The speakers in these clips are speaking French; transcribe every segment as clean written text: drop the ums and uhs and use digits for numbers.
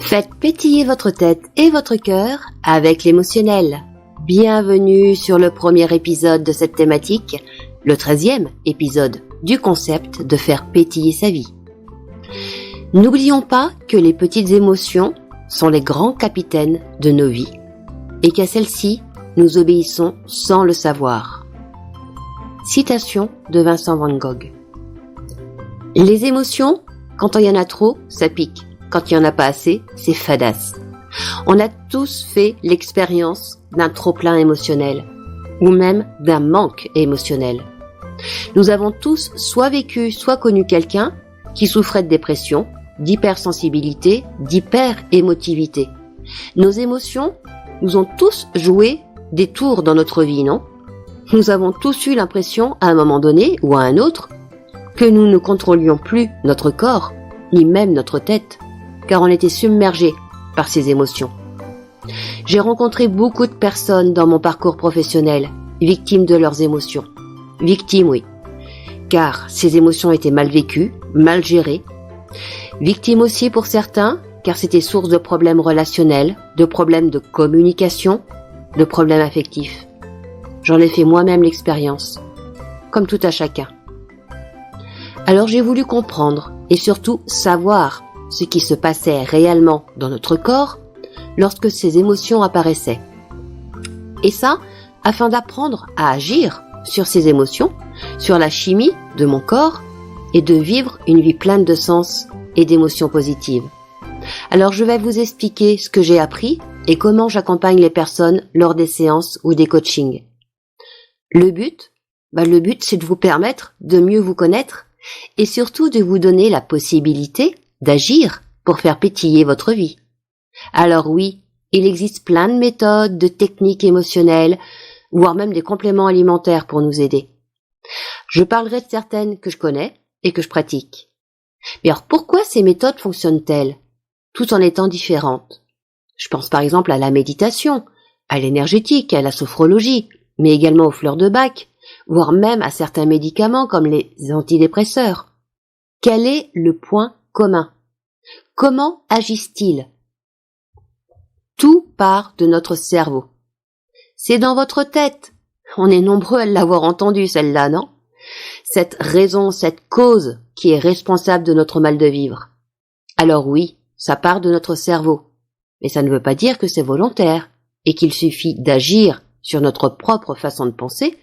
Faites pétiller votre tête et votre cœur avec l'émotionnel. Bienvenue sur le premier épisode de cette thématique, le 13e épisode du concept de faire pétiller sa vie. N'oublions pas que les petites émotions sont les grands capitaines de nos vies et qu'à celles-ci, nous obéissons sans le savoir. Citation de Vincent Van Gogh. Les émotions, quand il y en a trop, ça pique. Quand il n'y en a pas assez, c'est fadasse. On a tous fait l'expérience d'un trop-plein émotionnel, ou même d'un manque émotionnel. Nous avons tous soit vécu, soit connu quelqu'un qui souffrait de dépression, d'hypersensibilité, d'hyper-émotivité. Nos émotions nous ont tous joué des tours dans notre vie, non ? Nous avons tous eu l'impression, à un moment donné ou à un autre, que nous ne contrôlions plus notre corps, ni même notre tête, car on était submergé par ces émotions. J'ai rencontré beaucoup de personnes dans mon parcours professionnel, victimes de leurs émotions. Victimes, oui, car ces émotions étaient mal vécues, mal gérées. Victimes aussi pour certains, car c'était source de problèmes relationnels, de problèmes de communication, de problèmes affectifs. J'en ai fait moi-même l'expérience, comme tout à chacun. Alors j'ai voulu comprendre et surtout savoir ce qui se passait réellement dans notre corps lorsque ces émotions apparaissaient. Et ça, afin d'apprendre à agir sur ces émotions, sur la chimie de mon corps et de vivre une vie pleine de sens et d'émotions positives. Alors je vais vous expliquer ce que j'ai appris et comment j'accompagne les personnes lors des séances ou des coachings. Le but, c'est de vous permettre de mieux vous connaître et surtout de vous donner la possibilité d'agir pour faire pétiller votre vie. Alors oui, il existe plein de méthodes, de techniques émotionnelles, voire même des compléments alimentaires pour nous aider. Je parlerai de certaines que je connais et que je pratique. Mais alors pourquoi ces méthodes fonctionnent-elles, tout en étant différentes ? Je pense par exemple à la méditation, à l'énergétique, à la sophrologie, mais également aux fleurs de Bach, voire même à certains médicaments comme les antidépresseurs. Quel est le point commun ? Comment agissent-ils ? Tout part de notre cerveau. C'est dans votre tête. On est nombreux à l'avoir entendue, celle-là, non ? Cette raison, cette cause qui est responsable de notre mal de vivre. Alors oui, ça part de notre cerveau. Mais ça ne veut pas dire que c'est volontaire et qu'il suffit d'agir sur notre propre façon de penser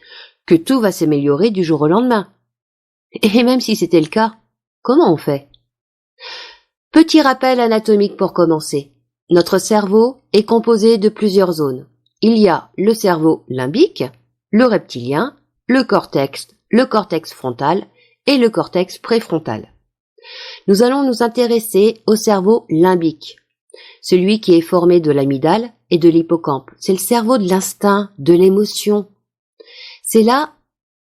que tout va s'améliorer du jour au lendemain. Et même si c'était le cas, comment on fait ? Petit rappel anatomique pour commencer. Notre cerveau est composé de plusieurs zones. Il y a le cerveau limbique, le reptilien, le cortex frontal et le cortex préfrontal. Nous allons nous intéresser au cerveau limbique, celui qui est formé de l'amygdale et de l'hippocampe. C'est le cerveau de l'instinct, de l'émotion. C'est là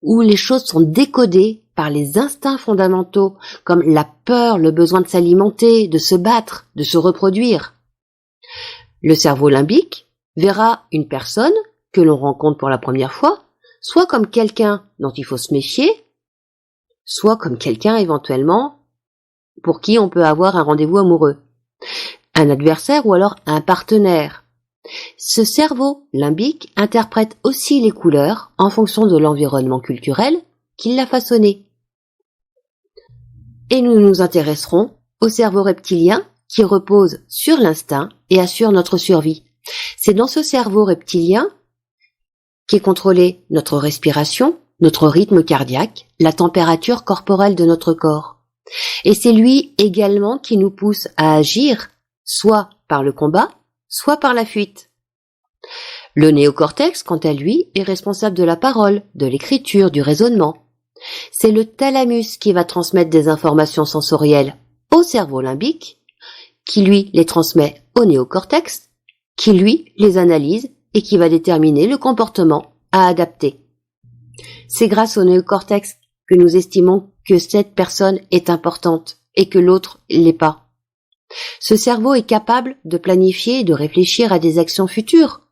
où les choses sont décodées par les instincts fondamentaux, comme la peur, le besoin de s'alimenter, de se battre, de se reproduire. Le cerveau limbique verra une personne que l'on rencontre pour la première fois, soit comme quelqu'un dont il faut se méfier, soit comme quelqu'un éventuellement pour qui on peut avoir un rendez-vous amoureux, un adversaire ou alors un partenaire. Ce cerveau limbique interprète aussi les couleurs en fonction de l'environnement culturel qui l'a façonné. Et nous nous intéresserons au cerveau reptilien qui repose sur l'instinct et assure notre survie. C'est dans ce cerveau reptilien qu'est contrôlée notre respiration, notre rythme cardiaque, la température corporelle de notre corps. Et c'est lui également qui nous pousse à agir, soit par le combat, soit par la fuite. Le néocortex, quant à lui, est responsable de la parole, de l'écriture, du raisonnement. C'est le thalamus qui va transmettre des informations sensorielles au cerveau limbique, qui lui les transmet au néocortex, qui lui les analyse et qui va déterminer le comportement à adapter. C'est grâce au néocortex que nous estimons que cette personne est importante et que l'autre l'est pas. Ce cerveau est capable de planifier et de réfléchir à des actions futures,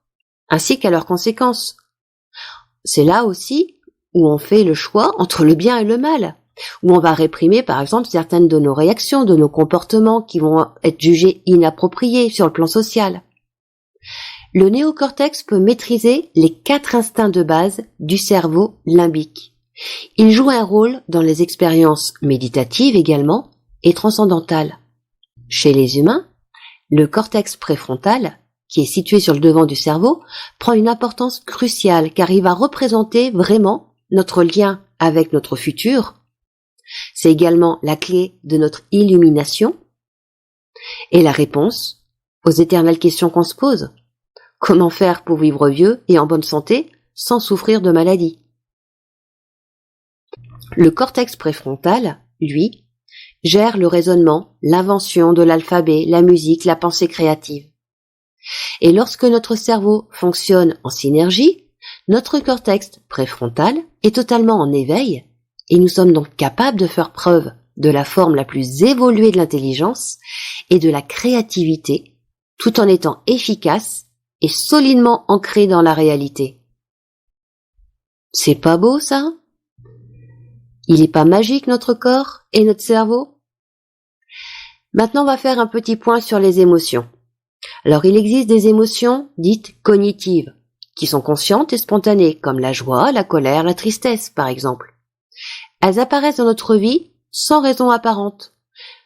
ainsi qu'à leurs conséquences. C'est là aussi où on fait le choix entre le bien et le mal, où on va réprimer par exemple certaines de nos réactions, de nos comportements qui vont être jugés inappropriés sur le plan social. Le néocortex peut maîtriser les 4 instincts de base du cerveau limbique. Il joue un rôle dans les expériences méditatives également et transcendantales. Chez les humains, le cortex préfrontal, qui est situé sur le devant du cerveau, prend une importance cruciale car il va représenter vraiment notre lien avec notre futur. C'est également la clé de notre illumination et la réponse aux éternelles questions qu'on se pose. Comment faire pour vivre vieux et en bonne santé sans souffrir de maladies? Le cortex préfrontal, lui, gère le raisonnement, l'invention de l'alphabet, la musique, la pensée créative. Et lorsque notre cerveau fonctionne en synergie, notre cortex préfrontal est totalement en éveil et nous sommes donc capables de faire preuve de la forme la plus évoluée de l'intelligence et de la créativité tout en étant efficaces et solidement ancrés dans la réalité. C'est pas beau ça? Il est pas magique notre corps et notre cerveau? Maintenant on va faire un petit point sur les émotions. Alors il existe des émotions dites cognitives, qui sont conscientes et spontanées, comme la joie, la colère, la tristesse par exemple. Elles apparaissent dans notre vie sans raison apparente.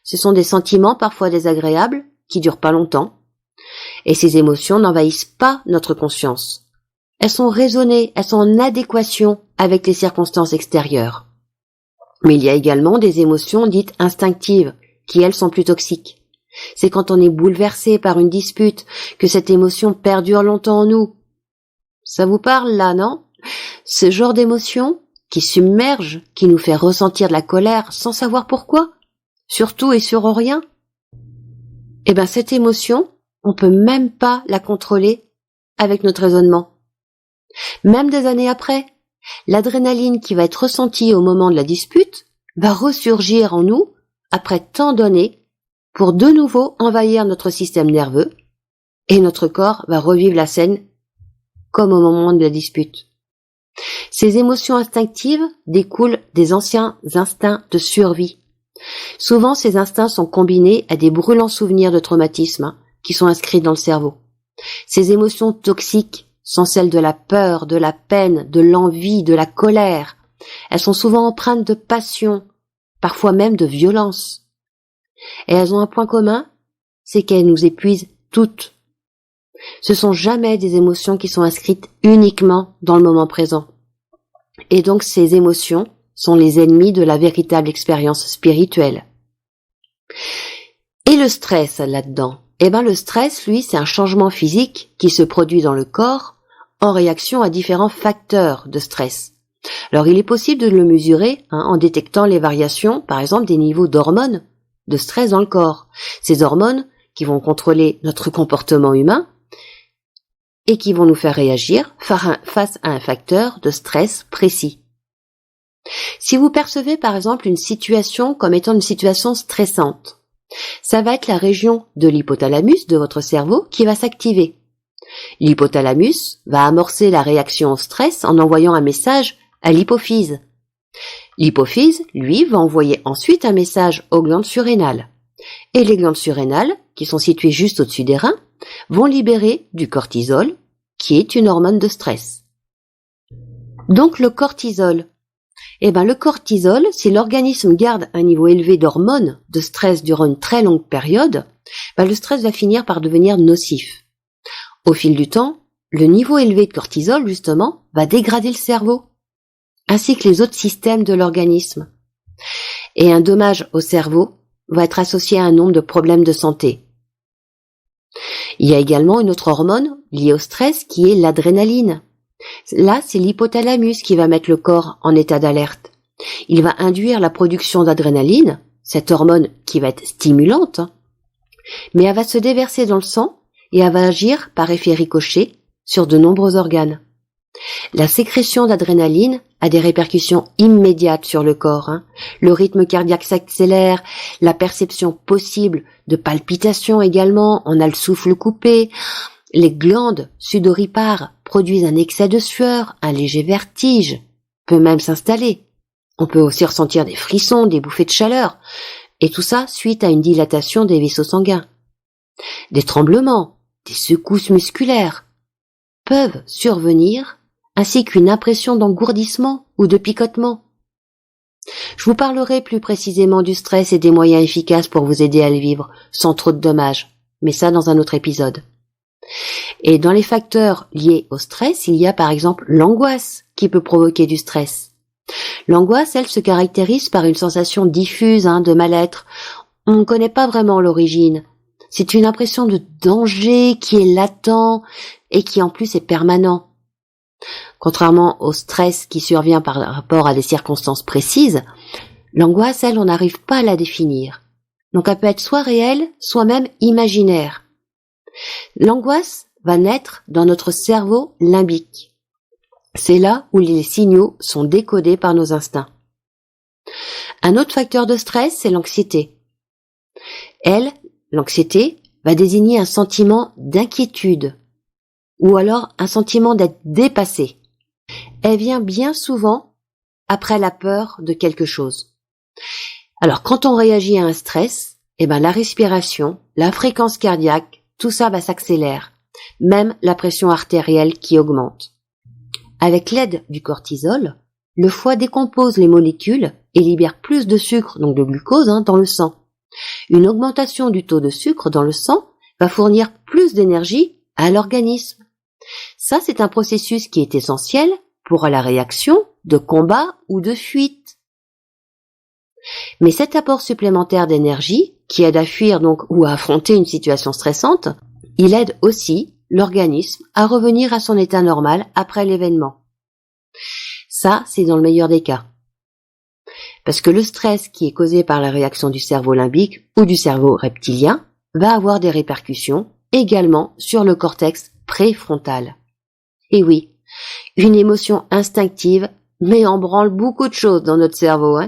Ce sont des sentiments parfois désagréables, qui durent pas longtemps, et ces émotions n'envahissent pas notre conscience. Elles sont raisonnées, elles sont en adéquation avec les circonstances extérieures. Mais il y a également des émotions dites instinctives, qui elles sont plus toxiques. C'est quand on est bouleversé par une dispute que cette émotion perdure longtemps en nous. Ça vous parle là, non? Ce genre d'émotion qui submerge, qui nous fait ressentir de la colère sans savoir pourquoi, surtout et sur rien. Eh ben cette émotion, on peut même pas la contrôler avec notre raisonnement. Même des années après, l'adrénaline qui va être ressentie au moment de la dispute va ressurgir en nous après tant d'années pour de nouveau envahir notre système nerveux et notre corps va revivre la scène comme au moment de la dispute. Ces émotions instinctives découlent des anciens instincts de survie. Souvent, ces instincts sont combinés à des brûlants souvenirs de traumatisme qui sont inscrits dans le cerveau. Ces émotions toxiques sont celles de la peur, de la peine, de l'envie, de la colère. Elles sont souvent empreintes de passion, parfois même de violence. Et elles ont un point commun, c'est qu'elles nous épuisent toutes. Ce sont jamais des émotions qui sont inscrites uniquement dans le moment présent. Et donc ces émotions sont les ennemis de la véritable expérience spirituelle. Et le stress là-dedans? Eh ben le stress, lui, c'est un changement physique qui se produit dans le corps en réaction à différents facteurs de stress. Alors il est possible de le mesurer en détectant les variations, par exemple des niveaux d'hormones de stress dans le corps. Ces hormones qui vont contrôler notre comportement humain et qui vont nous faire réagir face à un facteur de stress précis. Si vous percevez par exemple une situation comme étant une situation stressante, ça va être la région de l'hypothalamus de votre cerveau qui va s'activer. L'hypothalamus va amorcer la réaction au stress en envoyant un message à l'hypophyse. L'hypophyse, lui, va envoyer ensuite un message aux glandes surrénales. Et les glandes surrénales, qui sont situées juste au-dessus des reins, vont libérer du cortisol, qui est une hormone de stress. Donc le cortisol. Le cortisol, si l'organisme garde un niveau élevé d'hormones de stress durant une très longue période, le stress va finir par devenir nocif. Au fil du temps, le niveau élevé de cortisol, justement, va dégrader le cerveau, ainsi que les autres systèmes de l'organisme. Et un dommage au cerveau va être associé à un nombre de problèmes de santé. Il y a également une autre hormone liée au stress qui est l'adrénaline. Là, c'est l'hypothalamus qui va mettre le corps en état d'alerte. Il va induire la production d'adrénaline, cette hormone qui va être stimulante, mais elle va se déverser dans le sang et elle va agir par effet ricochet sur de nombreux organes. La sécrétion d'adrénaline a des répercussions immédiates sur le corps. Le rythme cardiaque s'accélère, la perception possible de palpitations également, on a le souffle coupé, les glandes sudoripares produisent un excès de sueur, un léger vertige peut même s'installer. On peut aussi ressentir des frissons, des bouffées de chaleur, et tout ça suite à une dilatation des vaisseaux sanguins. Des tremblements, des secousses musculaires peuvent survenir, ainsi qu'une impression d'engourdissement ou de picotement. Je vous parlerai plus précisément du stress et des moyens efficaces pour vous aider à le vivre sans trop de dommages, mais ça dans un autre épisode. Et dans les facteurs liés au stress, il y a par exemple l'angoisse qui peut provoquer du stress. L'angoisse, elle, se caractérise par une sensation diffuse de mal-être. On ne connaît pas vraiment l'origine. C'est une impression de danger qui est latent et qui en plus est permanent. Contrairement au stress qui survient par rapport à des circonstances précises, l'angoisse, elle, on n'arrive pas à la définir. Donc elle peut être soit réelle, soit même imaginaire. L'angoisse va naître dans notre cerveau limbique. C'est là où les signaux sont décodés par nos instincts. Un autre facteur de stress, c'est l'anxiété. Elle, l'anxiété, va désigner un sentiment d'inquiétude ou alors un sentiment d'être dépassé. Elle vient bien souvent après la peur de quelque chose. Alors quand on réagit à un stress, la respiration, la fréquence cardiaque, tout ça s'accélère, même la pression artérielle qui augmente. Avec l'aide du cortisol, le foie décompose les molécules et libère plus de sucre, donc de glucose, dans le sang. Une augmentation du taux de sucre dans le sang va fournir plus d'énergie à l'organisme. Ça, c'est un processus qui est essentiel pour la réaction de combat ou de fuite. Mais cet apport supplémentaire d'énergie, qui aide à fuir ou à affronter une situation stressante, il aide aussi l'organisme à revenir à son état normal après l'événement. Ça, c'est dans le meilleur des cas. Parce que le stress qui est causé par la réaction du cerveau limbique ou du cerveau reptilien va avoir des répercussions également sur le cortex préfrontal. Et oui, une émotion instinctive met en branle beaucoup de choses dans notre cerveau.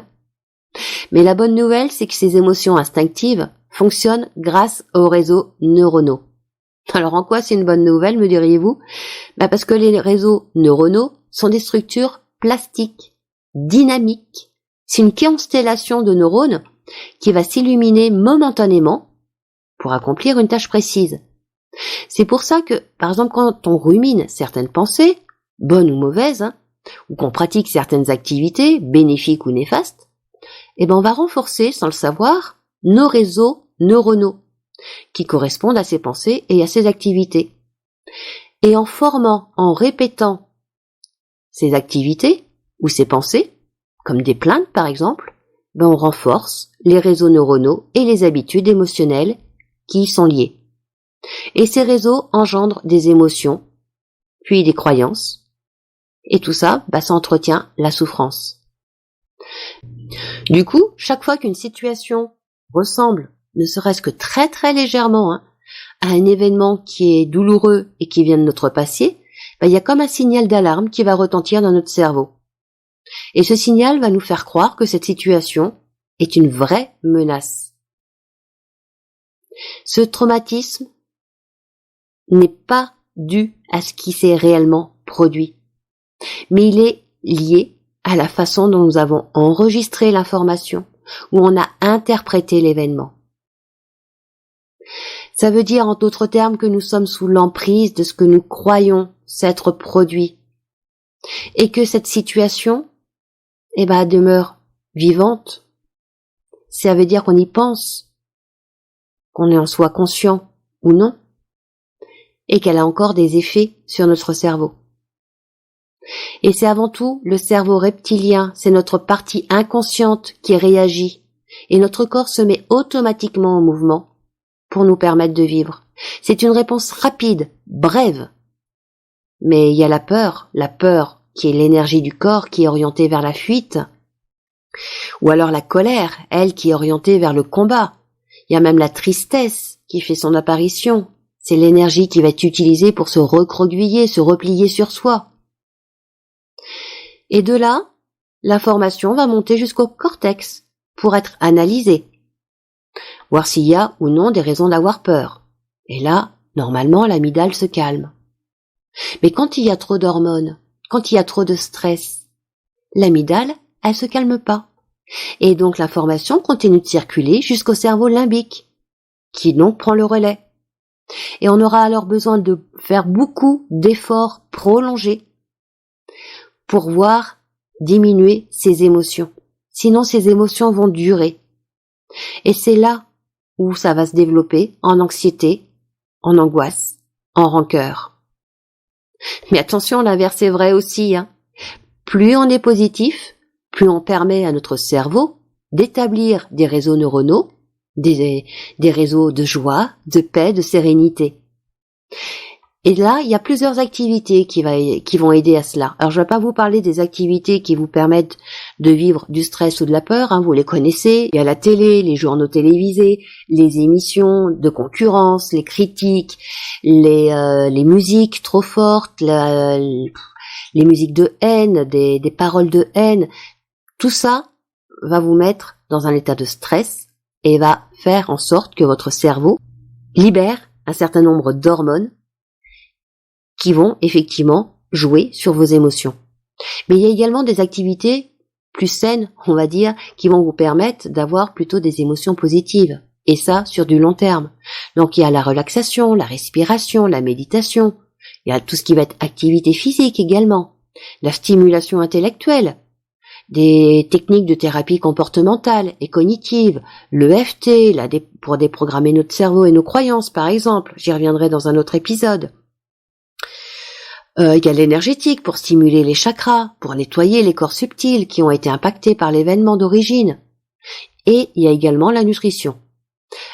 Mais la bonne nouvelle, c'est que ces émotions instinctives fonctionnent grâce aux réseaux neuronaux. Alors en quoi c'est une bonne nouvelle, me diriez-vous ? Parce que les réseaux neuronaux sont des structures plastiques, dynamiques. C'est une constellation de neurones qui va s'illuminer momentanément pour accomplir une tâche précise. C'est pour ça que, par exemple, quand on rumine certaines pensées, bonnes ou mauvaises, ou qu'on pratique certaines activités, bénéfiques ou néfastes, on va renforcer, sans le savoir, nos réseaux neuronaux, qui correspondent à ces pensées et à ces activités. Et en formant, en répétant ces activités ou ces pensées, comme des plaintes par exemple, on renforce les réseaux neuronaux et les habitudes émotionnelles qui y sont liées. Et ces réseaux engendrent des émotions, puis des croyances, et tout ça, ça entretient la souffrance. Du coup, chaque fois qu'une situation ressemble, ne serait-ce que très très légèrement, à un événement qui est douloureux et qui vient de notre passé, il y a comme un signal d'alarme qui va retentir dans notre cerveau. Et ce signal va nous faire croire que cette situation est une vraie menace. Ce traumatisme n'est pas dû à ce qui s'est réellement produit, mais il est lié à la façon dont nous avons enregistré l'information, où on a interprété l'événement. Ça veut dire en d'autres termes que nous sommes sous l'emprise de ce que nous croyons s'être produit, et que cette situation demeure vivante. Ça veut dire qu'on y pense, qu'on en soit conscient ou non, et qu'elle a encore des effets sur notre cerveau. Et c'est avant tout le cerveau reptilien, c'est notre partie inconsciente qui réagit, et notre corps se met automatiquement en mouvement pour nous permettre de vivre. C'est une réponse rapide, brève. Mais il y a la peur qui est l'énergie du corps qui est orientée vers la fuite, ou alors la colère, elle qui est orientée vers le combat. Il y a même la tristesse qui fait son apparition. C'est l'énergie qui va être utilisée pour se recroqueviller, se replier sur soi. Et de là, l'information va monter jusqu'au cortex pour être analysée. Voir s'il y a ou non des raisons d'avoir peur. Et là, normalement, l'amygdale se calme. Mais quand il y a trop d'hormones, quand il y a trop de stress, l'amygdale, elle se calme pas. Et donc l'information continue de circuler jusqu'au cerveau limbique, qui donc prend le relais. Et on aura alors besoin de faire beaucoup d'efforts prolongés pour voir diminuer ces émotions. Sinon, ces émotions vont durer. Et c'est là où ça va se développer en anxiété, en angoisse, en rancœur. Mais attention, l'inverse est vrai aussi, hein. Plus on est positif, plus on permet à notre cerveau d'établir des réseaux neuronaux, des réseaux de joie, de paix, de sérénité. Et là, il y a plusieurs activités qui vont aider à cela. Alors, je ne vais pas vous parler des activités qui vous permettent de vivre du stress ou de la peur, hein, vous les connaissez. Il y a la télé, les journaux télévisés, les émissions de concurrence, les critiques, les musiques trop fortes, les musiques de haine, des paroles de haine. Tout ça va vous mettre dans un état de stress et va faire en sorte que votre cerveau libère un certain nombre d'hormones qui vont effectivement jouer sur vos émotions. Mais il y a également des activités plus saines, on va dire, qui vont vous permettre d'avoir plutôt des émotions positives. Et ça, sur du long terme. Donc il y a la relaxation, la respiration, la méditation. Il y a tout ce qui va être activité physique également. La stimulation intellectuelle. Des techniques de thérapie comportementale et cognitive. l'EFT, pour déprogrammer notre cerveau et nos croyances, par exemple. J'y reviendrai dans un autre épisode. Il y a l'énergétique pour stimuler les chakras, pour nettoyer les corps subtils qui ont été impactés par l'événement d'origine. Et il y a également la nutrition.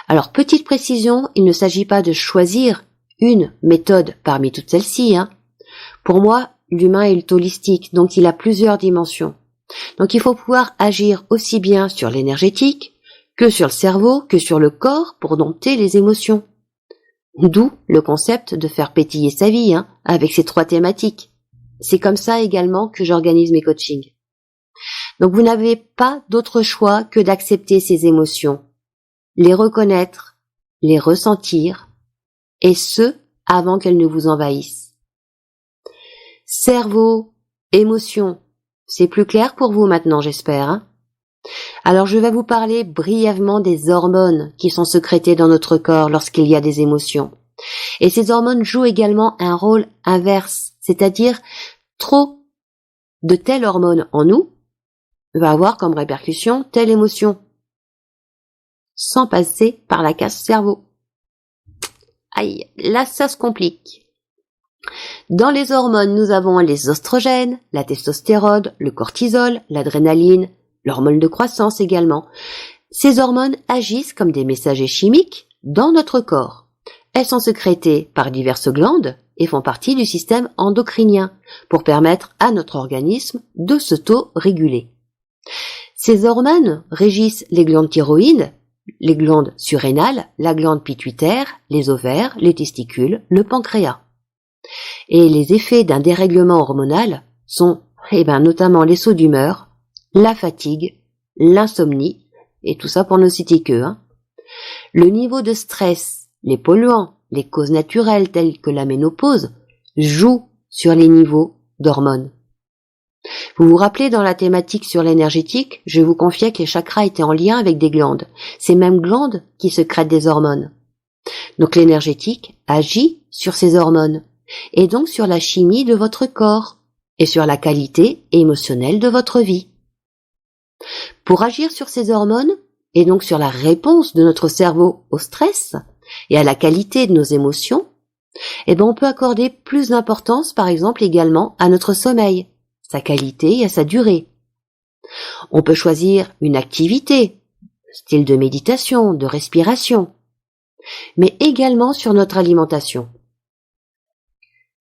Alors, petite précision, il ne s'agit pas de choisir une méthode parmi toutes celles-ci, hein. Pour moi, l'humain est holistique, donc il a plusieurs dimensions. Donc il faut pouvoir agir aussi bien sur l'énergétique, que sur le cerveau, que sur le corps pour dompter les émotions. D'où le concept de faire pétiller sa vie, hein, avec ces 3 thématiques. C'est comme ça également que j'organise mes coachings. Donc vous n'avez pas d'autre choix que d'accepter ces émotions, les reconnaître, les ressentir, et ce, avant qu'elles ne vous envahissent. Cerveau, émotions, c'est plus clair pour vous maintenant, j'espère, hein? Alors je vais vous parler brièvement des hormones qui sont sécrétées dans notre corps lorsqu'il y a des émotions. Et ces hormones jouent également un rôle inverse, c'est-à-dire trop de telle hormone en nous va avoir comme répercussion telle émotion, sans passer par la case cerveau. Aïe, là ça se complique. Dans les hormones, nous avons les oestrogènes, la testostérone, le cortisol, l'adrénaline, l'hormone de croissance également. Ces hormones agissent comme des messagers chimiques dans notre corps. Elles sont sécrétées par diverses glandes et font partie du système endocrinien pour permettre à notre organisme de s'auto-réguler. Ces hormones régissent les glandes thyroïdes, les glandes surrénales, la glande pituitaire, les ovaires, les testicules, le pancréas. Et les effets d'un dérèglement hormonal sont notamment les sauts d'humeur, la fatigue, l'insomnie, et tout ça pour ne citer que. Le niveau de stress, les polluants, les causes naturelles telles que la ménopause, jouent sur les niveaux d'hormones. Vous vous rappelez dans la thématique sur l'énergétique, je vous confiais que les chakras étaient en lien avec des glandes, ces mêmes glandes qui sécrètent des hormones. Donc l'énergétique agit sur ces hormones, et donc sur la chimie de votre corps, et sur la qualité émotionnelle de votre vie. Pour agir sur ces hormones, et donc sur la réponse de notre cerveau au stress, et à la qualité de nos émotions, on peut accorder plus d'importance, par exemple, également à notre sommeil, sa qualité et à sa durée. On peut choisir une activité, style de méditation, de respiration, mais également sur notre alimentation.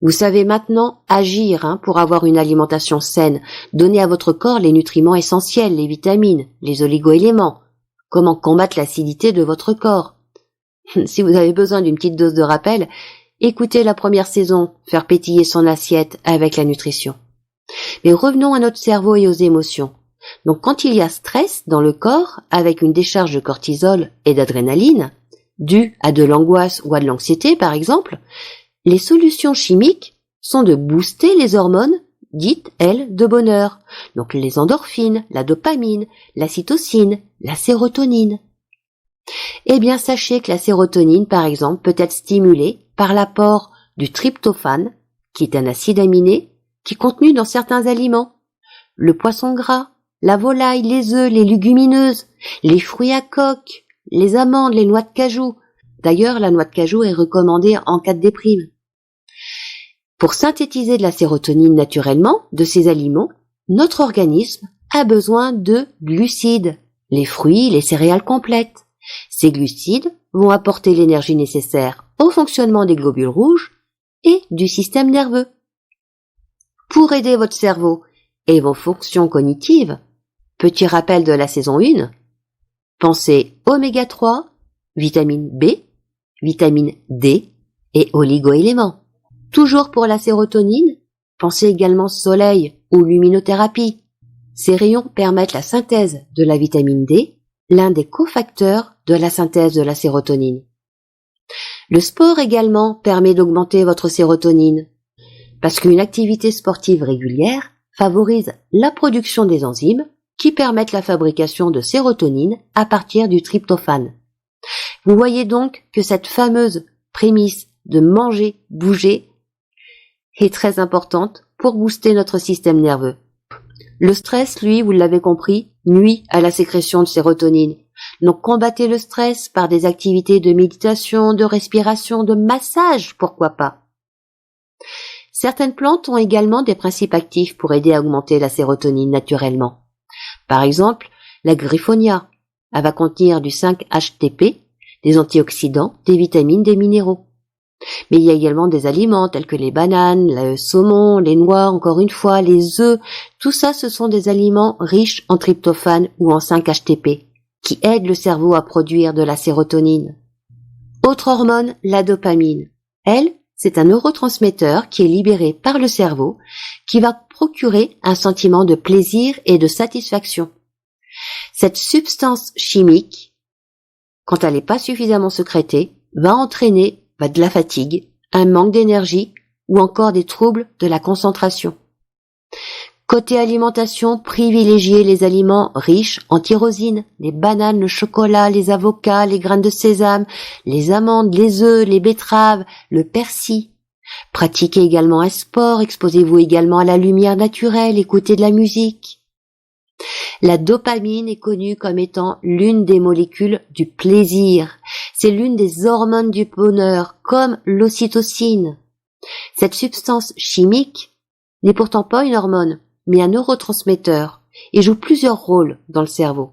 Vous savez maintenant agir pour avoir une alimentation saine, donner à votre corps les nutriments essentiels, les vitamines, les oligo-éléments, comment combattre l'acidité de votre corps. Si vous avez besoin d'une petite dose de rappel, écoutez la première saison, faire pétiller son assiette avec la nutrition. Mais revenons à notre cerveau et aux émotions. Donc quand il y a stress dans le corps, avec une décharge de cortisol et d'adrénaline, due à de l'angoisse ou à de l'anxiété par exemple, les solutions chimiques sont de booster les hormones dites, elles, de bonheur. Donc les endorphines, la dopamine, la cytocine, la sérotonine. Eh bien, sachez que la sérotonine, par exemple, peut être stimulée par l'apport du tryptophane, qui est un acide aminé, qui est contenu dans certains aliments. Le poisson gras, la volaille, les œufs, les légumineuses, les fruits à coque, les amandes, les noix de cajou. D'ailleurs, la noix de cajou est recommandée en cas de déprime. Pour synthétiser de la sérotonine naturellement de ces aliments, notre organisme a besoin de glucides, les fruits, les céréales complètes. Ces glucides vont apporter l'énergie nécessaire au fonctionnement des globules rouges et du système nerveux. Pour aider votre cerveau et vos fonctions cognitives, petit rappel de la saison 1, pensez oméga 3, vitamine B, vitamine D et oligoéléments. Toujours pour la sérotonine, pensez également soleil ou luminothérapie. Ces rayons permettent la synthèse de la vitamine D, l'un des cofacteurs de la synthèse de la sérotonine. Le sport également permet d'augmenter votre sérotonine, parce qu'une activité sportive régulière favorise la production des enzymes qui permettent la fabrication de sérotonine à partir du tryptophane. Vous voyez donc que cette fameuse prémisse de manger, bouger est très importante pour booster notre système nerveux. Le stress, lui, vous l'avez compris, nuit à la sécrétion de sérotonine. Donc combattez le stress par des activités de méditation, de respiration, de massage, pourquoi pas. Certaines plantes ont également des principes actifs pour aider à augmenter la sérotonine naturellement. Par exemple, la griffonia, elle va contenir du 5-HTP, des antioxydants, des vitamines, des minéraux. Mais il y a également des aliments tels que les bananes, le saumon, les noix, encore une fois, les œufs. Tout ça, ce sont des aliments riches en tryptophane ou en 5-HTP, qui aident le cerveau à produire de la sérotonine. Autre hormone, la dopamine. Elle, c'est un neurotransmetteur qui est libéré par le cerveau, qui va procurer un sentiment de plaisir et de satisfaction. Cette substance chimique, quand elle n'est pas suffisamment sécrétée, va entraîner de la fatigue, un manque d'énergie ou encore des troubles de la concentration. Côté alimentation, privilégiez les aliments riches en tyrosine, les bananes, le chocolat, les avocats, les graines de sésame, les amandes, les œufs, les betteraves, le persil. Pratiquez également un sport, exposez-vous également à la lumière naturelle, écoutez de la musique. La dopamine est connue comme étant l'une des molécules du plaisir. C'est l'une des hormones du bonheur, comme l'ocytocine. Cette substance chimique n'est pourtant pas une hormone, mais un neurotransmetteur, et joue plusieurs rôles dans le cerveau.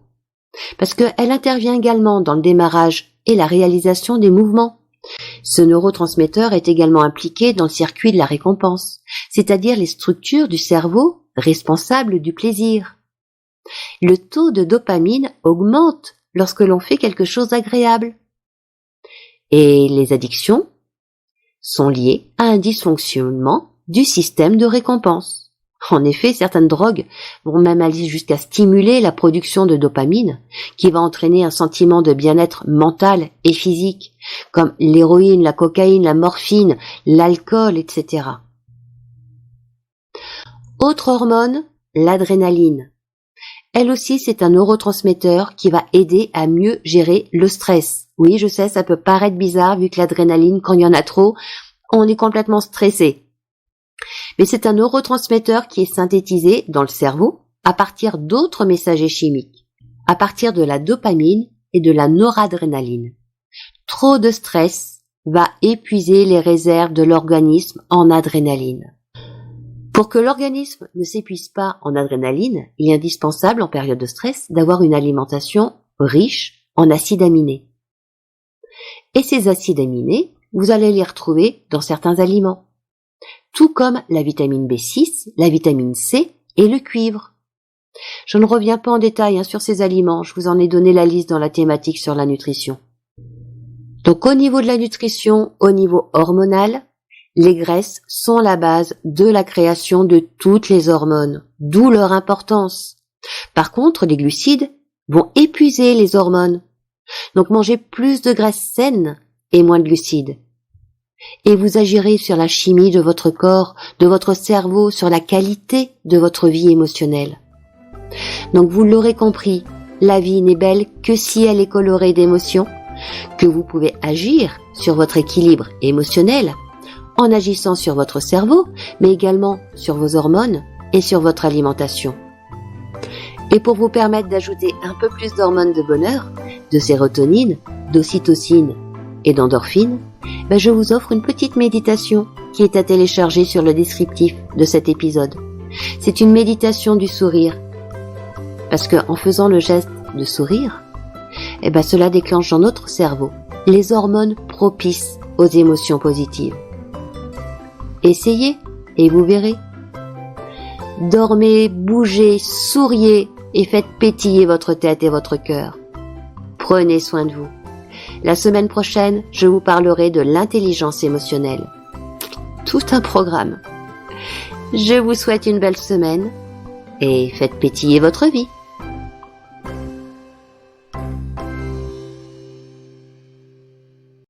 Parce qu'elle intervient également dans le démarrage et la réalisation des mouvements. Ce neurotransmetteur est également impliqué dans le circuit de la récompense, c'est-à-dire les structures du cerveau responsables du plaisir. Le taux de dopamine augmente lorsque l'on fait quelque chose d'agréable. Et les addictions sont liées à un dysfonctionnement du système de récompense. En effet, certaines drogues vont même aller jusqu'à stimuler la production de dopamine, qui va entraîner un sentiment de bien-être mental et physique, comme l'héroïne, la cocaïne, la morphine, l'alcool, etc. Autre hormone, l'adrénaline. Elle aussi, c'est un neurotransmetteur qui va aider à mieux gérer le stress. Oui, je sais, ça peut paraître bizarre vu que l'adrénaline, quand il y en a trop, on est complètement stressé. Mais c'est un neurotransmetteur qui est synthétisé dans le cerveau à partir d'autres messagers chimiques, à partir de la dopamine et de la noradrénaline. Trop de stress va épuiser les réserves de l'organisme en adrénaline. Pour que l'organisme ne s'épuise pas en adrénaline, il est indispensable en période de stress d'avoir une alimentation riche en acides aminés. Et ces acides aminés, vous allez les retrouver dans certains aliments, tout comme la vitamine B6, la vitamine C et le cuivre. Je ne reviens pas en détail sur ces aliments, je vous en ai donné la liste dans la thématique sur la nutrition. Donc au niveau de la nutrition, au niveau hormonal, les graisses sont la base de la création de toutes les hormones, d'où leur importance. Par contre, les glucides vont épuiser les hormones. Donc mangez plus de graisses saines et moins de glucides. et vous agirez sur la chimie de votre corps, de votre cerveau, sur la qualité de votre vie émotionnelle. Donc vous l'aurez compris, la vie n'est belle que si elle est colorée d'émotions, que vous pouvez agir sur votre équilibre émotionnel en agissant sur votre cerveau, mais également sur vos hormones et sur votre alimentation. Et pour vous permettre d'ajouter un peu plus d'hormones de bonheur, de sérotonine, d'ocytocine et d'endorphine, je vous offre une petite méditation qui est à télécharger sur le descriptif de cet épisode. C'est une méditation du sourire. Parce qu'en faisant le geste de sourire, cela déclenche dans notre cerveau les hormones propices aux émotions positives. Essayez et vous verrez. Dormez, bougez, souriez et faites pétiller votre tête et votre cœur. Prenez soin de vous. La semaine prochaine, je vous parlerai de l'intelligence émotionnelle. Tout un programme. Je vous souhaite une belle semaine et faites pétiller votre vie.